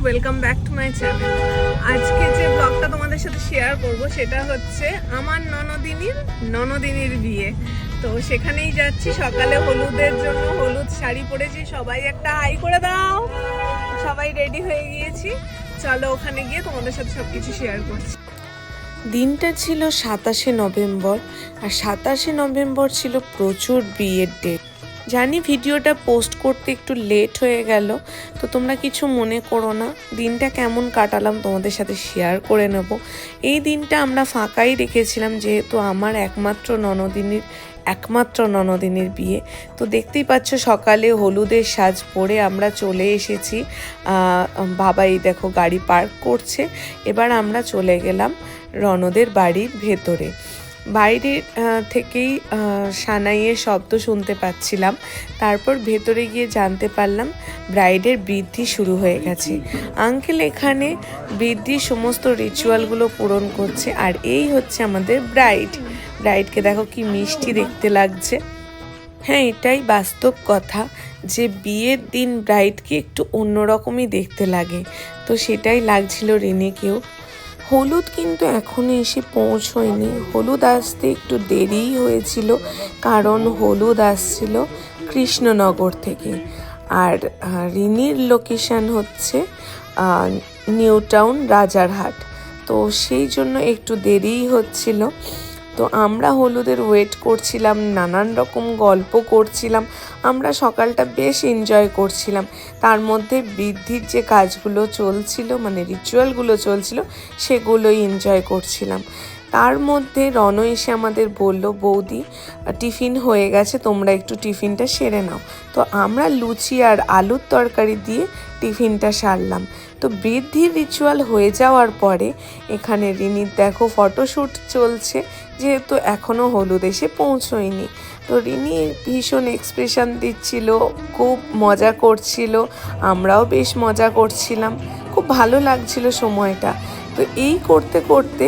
Welcome back to my channel. আজকে যে ব্লগটা তোমাদের সাথে শেয়ার করব সেটা হচ্ছে আমার ননদিনীর বিয়ে। তো সেখানেই যাচ্ছি, সকালে হলুদের জন্য হলুদ শাড়ি পরেছি, সবাই একটা হাই করে দাও। সবাই রেডি হয়ে গিয়েছি, চলো ওখানে গিয়ে তোমাদের সাথে সবকিছু শেয়ার করছি। দিনটা ছিল 27শে নভেম্বর, আর 27শে নভেম্বর ছিল প্রচুর বিয়ের ডেট। জানি ভিডিওটা পোস্ট করতে একটু লেট হয়ে গেল, তো তোমরা কিছু মনে করো না। দিনটা কেমন কাটালাম তোমাদের সাথে শেয়ার করে নেব। এই দিনটা আমরা ফাঁকাই রেখেছিলাম, যেহেতু আমার একমাত্র ননদিনীর বিয়ে। তো দেখতেই পাচ্ছ সকালে হলুদের সাজ পরে আমরা চলে এসেছি। বাবা এই দেখো গাড়ি পার্ক করছে। এবার আমরা চলে গেলাম রণদের বাড়ির ভেতরে। বাইরে থেকেই সানাইয়ের শব্দ শুনতে পাচ্ছিলাম। তারপর ভেতরে গিয়ে জানতে পারলাম ব্রাইডের বৃদ্ধি শুরু হয়ে গেছে। আঙ্কেল এখানে বৃদ্ধির সমস্ত রিচুয়ালগুলো পূরণ করছে। আর এই হচ্ছে আমাদের ব্রাইডকে দেখো কি মিষ্টি দেখতে লাগছে। হ্যাঁ, এটাই বাস্তব কথা যে বিয়ের দিন ব্রাইডকে একটু অন্যরকমই দেখতে লাগে। তো সেটাই লাগছিল রিনিকেও। হলুদ কিন্তু এখনো এসে পৌঁছয়নি। হলুদ আসতে একটু দেরিই হয়েছিল, কারণ হলুদ আসছিল কৃষ্ণনগর থেকে। আর রিনির লোকেশান হচ্ছে নিউ টাউন রাজারহাট। তো সেই জন্য একটু দেরিই হচ্ছিল। তো আমরা হলুদের ওয়েট করছিলাম, নানান রকম গল্প করছিলাম। আমরা সকালটা বেশ এনজয় করছিলাম। তার মধ্যে বৃদ্ধির যে কাজগুলো চলছিল, মানে রিচুয়ালগুলো চলছিল, সেগুলোই এনজয় করছিলাম। তার মধ্যে রণ এসে আমাদের বলল, বৌদি টিফিন হয়ে গেছে, তোমরা একটু টিফিনটা সেরে নাও। তো আমরা লুচি আর আলুর তরকারি দিয়ে টিফিনটা সারলাম। তো বৃদ্ধির রিচুয়াল হয়ে যাওয়ার পরে এখানে রিনির দেখো ফটোশ্যুট চলছে, যেহেতু এখনও হলুদ এসে পৌঁছয়নি। তো রিনি ভীষণ এক্সপ্রেশন দিচ্ছিল, খুব মজা করছিল, আমরাও বেশ মজা করছিলাম, খুব ভালো লাগছিল সময়টা। তো এই করতে করতে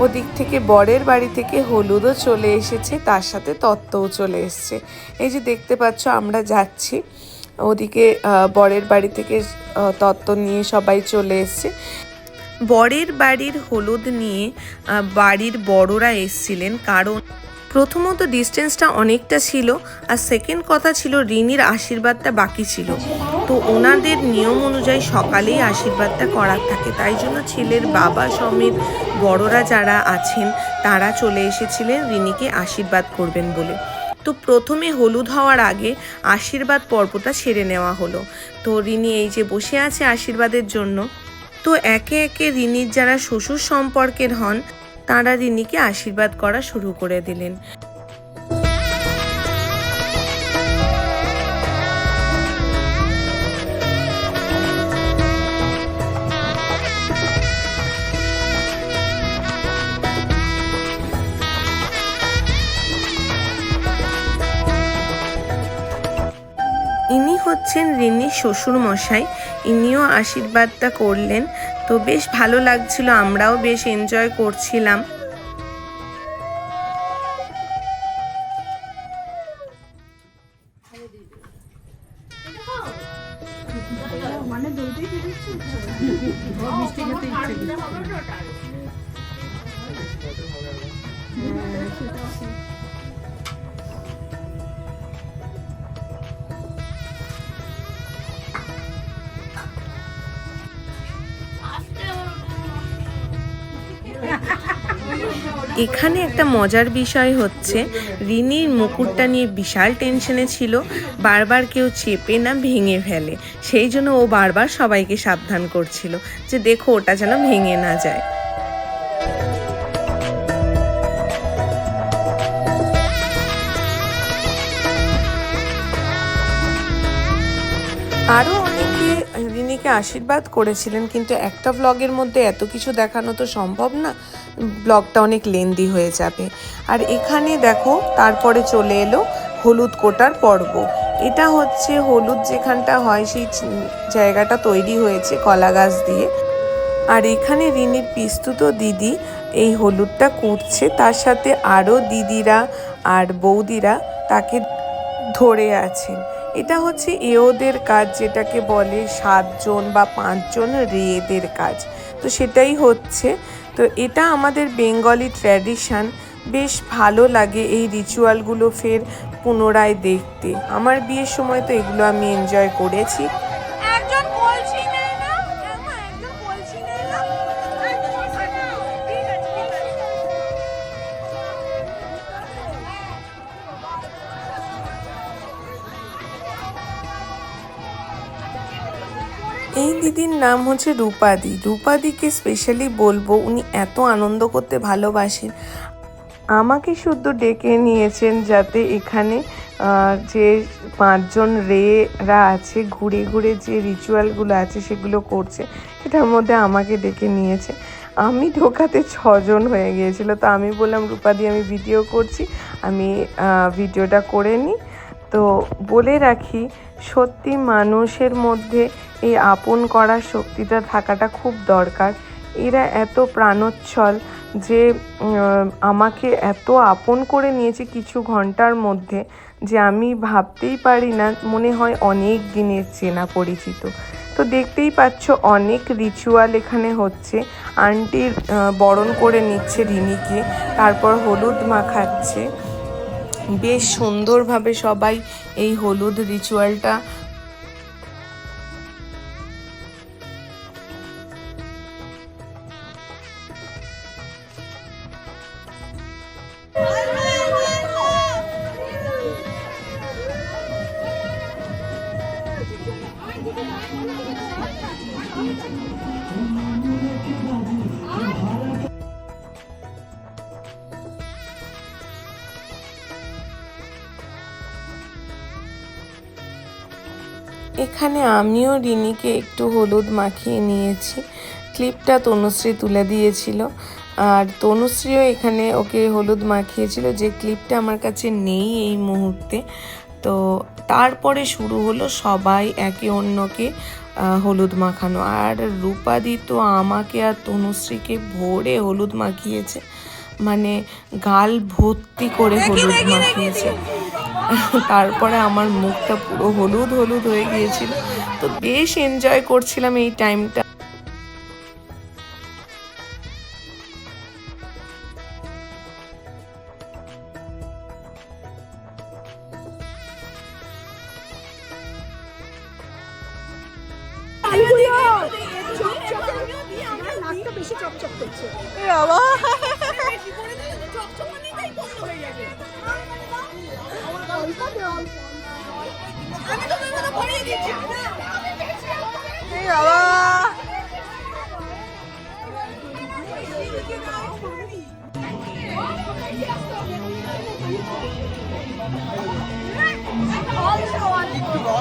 ওদিক থেকে বরের বাড়ি থেকে হলুদও চলে এসেছে, তার সাথে তত্ত্বও চলে এসছে। এই যে দেখতে পাচ্ছ আমরা যাচ্ছি, ওদিকে বরের বাড়ি থেকে তত্ত্ব নিয়ে সবাই চলে এসছে। বরের বাড়ির হলুদ নিয়ে বাড়ির বড়রা এসছিলেন, কারণ প্রথমত ডিস্টেন্সটা অনেকটা ছিল, আর সেকেন্ড কথা ছিল রিনির আশীর্বাদটা বাকি ছিল। তো ওনাদের নিয়ম অনুযায়ী সকালেই আশীর্বাদটা করার থাকে, তাই জন্য ছেলের বাবা সমেত বড়রা যারা আছেন তারা চলে এসেছিলেন রিনিকে আশীর্বাদ করবেন বলে। তো প্রথমে হলুদ হওয়ার আগে আশীর্বাদ পর্বটা সেরে নেওয়া হলো। তো রিনি এই যে বসে আছে আশীর্বাদের জন্য। তো একে একে রিনির যারা শ্বশুর সম্পর্কের হন তারা রিনিকে আশীর্বাদ করা শুরু করে দিলেন। ইনি হচ্ছেন রিনির শ্বশুর মশাই, ইনিও আশীর্বাদটা করলেন। তো বেশ ভালো লাগছিল, আমরাও বেশ এনজয় করছিলাম। এখানে একটা মজার বিষয় হচ্ছে রিনির মুকুটটা নিয়ে বিশাল টেনশনে ছিল, বারবার কেউ চেপে না ভেঙে ফেলে। সেই জন্য ও বারবার সবাইকে সাবধান করছিল যে দেখো ওটা যেন ভেঙে না যায়। আরও অনেকে রিনিকে আশীর্বাদ করেছিলেন, কিন্তু একটা ব্লগের মধ্যে এত কিছু দেখানো তো সম্ভব না, ব্লগটা অনেক লেন্দি হয়ে যাবে। আর এখানে দেখো তারপরে চলে এলো হলুদ কোটার পর্ব। এটা হচ্ছে হলুদ যেখানটা হয় সেই জায়গাটা তৈরি হয়েছে কলা গাছ দিয়ে। আর এখানে রিনির পিস্তুত দিদি এই হলুদটা কুটছে, তার সাথে আরও দিদিরা আর বৌদিরা তাকে ধরে আছেন। এটা হচ্ছে এওদের কাজ, যেটাকে বলে 7 জন বা 5 জন রেয়েদের কাজ, তো সেটাই হচ্ছে। তো এটা আমাদের বেঙ্গলি ট্র্যাডিশন, বেশ ভালো লাগে এই রিচুয়ালগুলো ফের পুনরায় দেখতে। আমার বিয়ের সময় তো এগুলো আমি এনজয় করেছি। এই দিদির নাম হচ্ছে রূপাদি। রূপাদিকে স্পেশালি বলবো, উনি এত আনন্দ করতে ভালোবাসেন। আমাকে শুধু ডেকে নিয়েছেন যাতে এখানে যে 5 জন রেরা আছে ঘুরে ঘুরে যে রিচুয়ালগুলো আছে সেগুলো করছে, সেটার মধ্যে আমাকে ডেকে নিয়েছে। আমি ঢোকাতে 6 জন হয়ে গিয়েছিল, তো আমি বললাম রূপাদি আমি ভিডিও করছি, আমি ভিডিওটা করে নিই। তো বলে রাখি, সত্যি মানুষের মধ্যে এই আপন করার শক্তিটা থাকাটা খুব দরকার। এরা এত প্রাণোচ্ছল যে আমাকে এত আপন করে নিয়েছে কিছু ঘন্টার মধ্যে, যে আমি ভাবতেই পারি না, মনে হয় অনেক দিনের চেনা পরিচিত। তো দেখতেই পাচ্ছ অনেক রিচুয়াল এখানে হচ্ছে। আন্টির বরণ করে নিচ্ছে রিনিকে, তারপর হলুদ মাখাচ্ছে। বেশ সুন্দরভাবে সবাই এই হলুদ রিচুয়ালটা এখানে আমিও রিনিকে একটু হলুদ মাখিয়ে নিয়েছি। ক্লিপটা তনুশ্রী তুলে দিয়েছিল, আর তনুশ্রীও এখানে ওকে হলুদ মাখিয়েছিল, যে ক্লিপটা আমার কাছে নেই এই মুহূর্তে। তো তারপরে শুরু হলো সবাই একে অন্যকে হলুদ মাখানো। আর রূপাদি তো আমাকে আর তনুশ্রীকে ভোরে হলুদ মাখিয়েছে, মানে গাল ভর্তি করে হলুদ মাখিয়েছে। তারপরে আমার মুখটা পুরো হলুদ হলুদ হয়ে গিয়েছিল। তো বেশ এনজয় করছিলাম এই টাইমটা।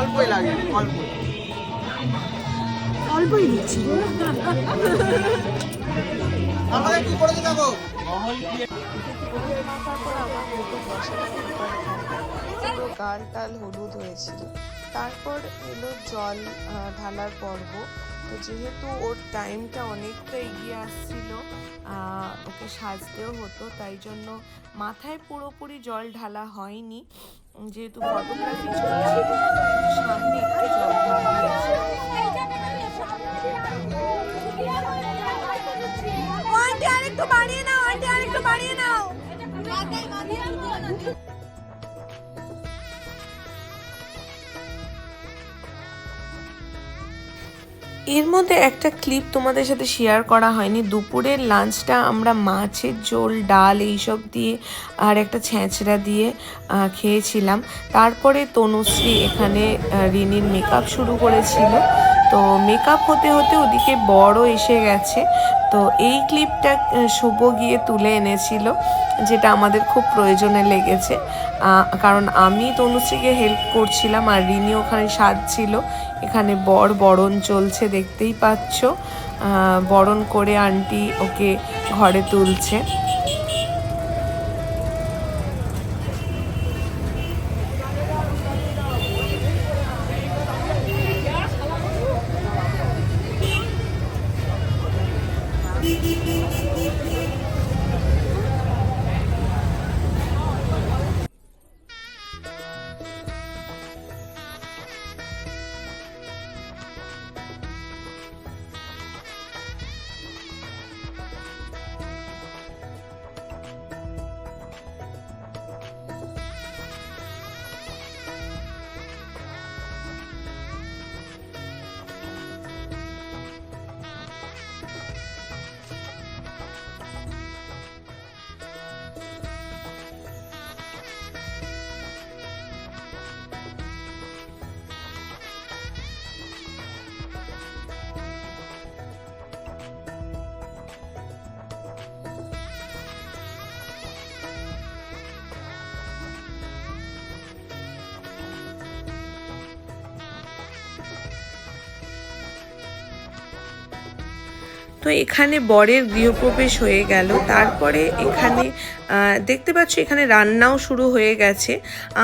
অল্পই লাগে, অল্পই দিচ্ছি। আমাদের কি করে দেবো? গাল টাল হলুদ হয়েছিল। তারপর এলো জল ঢালার পর্ব। তো যেহেতু ওর টাইমটা অনেকটা এগিয়ে আসছিল, ওকে সাজতেও হতো, তাই জন্য মাথায় পুরোপুরি জল ঢালা হয়নি, যেহেতু ফটোগ্রাফি চলছিল সামনে একটু জল ঢালা হয়েছে। আরেকটু বাড়িয়ে নাও, আরেকটু বাড়িয়ে নাও। এর মধ্যে একটা ক্লিপ তোমাদের সাথে শেয়ার করা হয়নি। দুপুরের লাঞ্চটা আমরা মাছের ঝোল, ডাল এইসব দিয়ে আর একটা ছেঁচড়া দিয়ে খেয়েছিলাম। তারপরে তনুশ্রী এখানে রিনির মেকআপ শুরু করেছিল। তো মেকআপ হতে হতে ওদিকে বড়ও এসে গেছে। তো এই ক্লিপটা শুভ গিয়ে তুলে এনেছিল, যেটা আমাদের খুব প্রয়োজনে লেগেছে, কারণ আমি তনুশ্রীকে হেল্প করছিলাম আর রিনি ওখানে সাজছিল। এখানে বরণ চলছে, দেখতেই পাচ্ছ। বরণ করে আন্টি ওকে ঘরে তুলছে। তো এখানে বরের গৃহপ্রবেশ হয়ে গেল। তারপরে এখানে দেখতে পাচ্ছ এখানে রান্নাও শুরু হয়ে গেছে।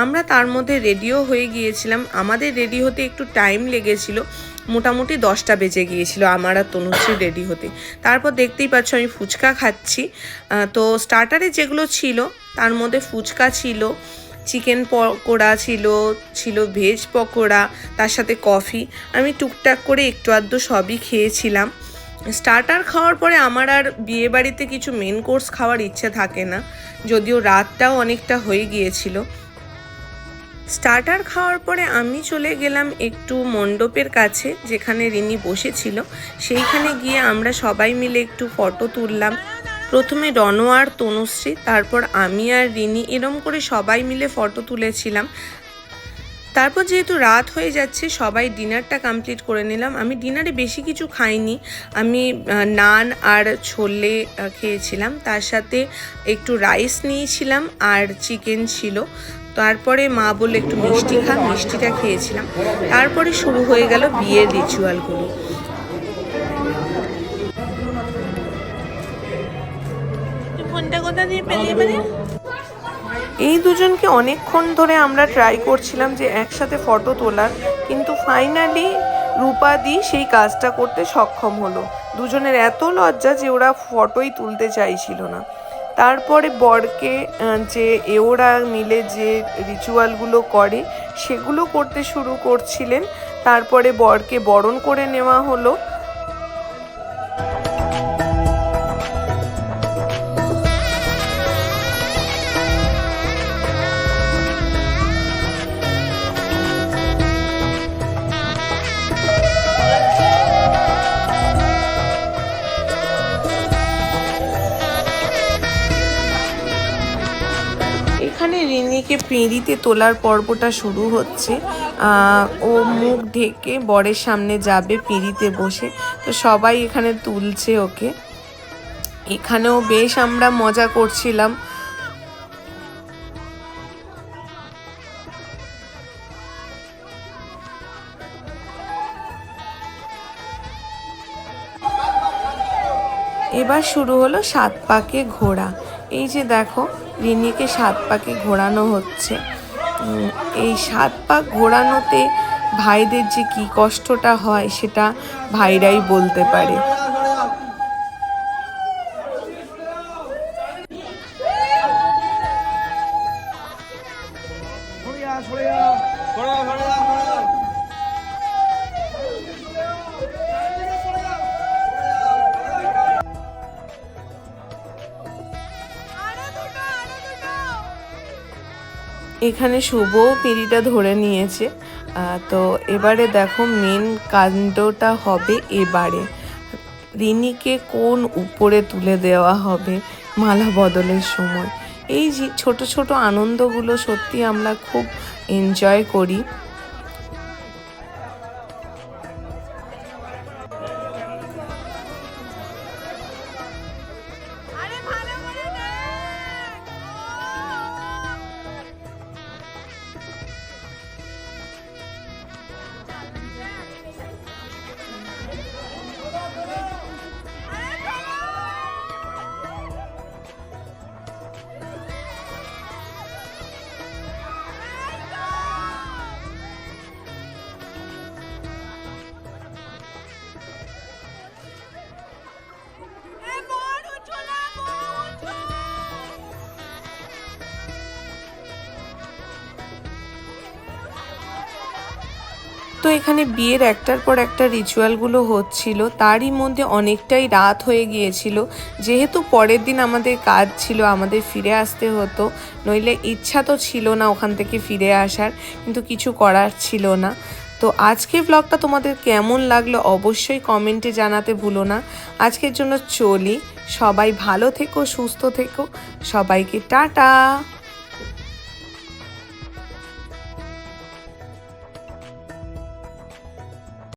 আমরা তার মধ্যে রেডিও হয়ে গিয়েছিলাম। আমাদের রেডি হতে একটু টাইম লেগেছিল, মোটামুটি 10টা বেজে গিয়েছিল আমার আর তনুশ্রী রেডি হতে। তারপর দেখতেই পাচ্ছ আমি ফুচকা খাচ্ছি। তো স্টার্টারে যেগুলো ছিল তার মধ্যে ফুচকা ছিল, চিকেন পকোড়া ছিল ভেজ পকোড়া, তার সাথে কফি। আমি টুকটাক করে একটু আধটু সবই খেয়েছিলাম। স্টার্টার খাওয়ার পরে আমার আর বিয়েবাড়িতে কিছু মেন কোর্স খাওয়ার ইচ্ছে থাকে না, যদিও রাতটাও অনেকটা হয়ে গিয়েছিল। স্টার্টার খাওয়ার পরে আমি চলে গেলাম একটু মণ্ডপের কাছে, যেখানে রিনি বসেছিল। সেইখানে গিয়ে আমরা সবাই মিলে একটু ফটো তুললাম। প্রথমে রণ আর তনুশ্রী, তারপর আমি আর রিনি, এরম করে সবাই মিলে ফটো তুলেছিলাম। তারপর যেহেতু রাত হয়ে যাচ্ছে সবাই ডিনারটা কমপ্লিট করে নিলাম। আমি ডিনারে বেশি কিছু খাইনি, আমি নান আর ছোলে খেয়েছিলাম, তার সাথে একটু রাইস নিয়েছিলাম আর চিকেন ছিল। তারপরে মা বললো একটু মিষ্টি খা, মিষ্টিটা খেয়েছিলাম। তারপরে শুরু হয়ে গেল বিয়ের রিচুয়ালগুলো। ফোনটা কোথা দিয়ে পেলি মানে? এই দুজনকে অনেকক্ষণ ধরে আমরা ট্রাই করছিলাম যে একসাথে ফটো তোলার, কিন্তু ফাইনালি রূপাদি সেই কাজটা করতে সক্ষম হলো। দুজনের এত লজ্জা যে ওরা ফটোই তুলতে চাইছিল না। তারপরে বরকে যে ওরা মিলে যে রিচুয়ালগুলো করে সেগুলো করতে শুরু করছিলেন। তারপরে বরকে বরণ করে নেওয়া হলো। এখানে রিনিকে পিঁড়িতে তোলার পর্বটা শুরু হচ্ছে। ও মুখ ঢেকে বরের সামনে যাবে পিঁড়িতে বসে। তো সবাই এখানে তুলছে ওকে। এখানেও বেশ আমরা মজা করছিলাম। এবার শুরু হলো 7 পাকে ঘোরা। এই যে দেখো রিনিকে 7 পাকে ঘোরানো হচ্ছে। এই 7 পাক ঘোরানোতে ভাইদের যে কি কষ্টটা হয় সেটা ভাইরাই বলতে পারে। এখানে শুভও পিঁড়িটা ধরে নিয়েছে। তো এবারে দেখো মেন কাণ্ডটা হবে এবারে রিনিকে কোন উপরে তুলে দেওয়া হবে মালা বদলের সময়। এই যে ছোট ছোট আনন্দগুলো সত্যি আমরা খুব এনজয় করি। তো এখানে বিয়ের একটার পর একটা রিচুয়ালগুলো হচ্ছিল, তারই মধ্যে অনেকটাই রাত হয়ে গিয়েছিল। যেহেতু পরের দিন আমাদের কাজ ছিল, আমাদের ফিরে আসতে হতো, নইলে ইচ্ছা তো ছিল না ওখান থেকে ফিরে আসার, কিন্তু কিছু করার ছিল না। তো আজকের ব্লগটা তোমাদের কেমন লাগলো অবশ্যই কমেন্টে জানাতে ভুলো না। আজকের জন্য চলি, সবাই ভালো থেকো, সুস্থ থেকো, সবাইকে টাটা।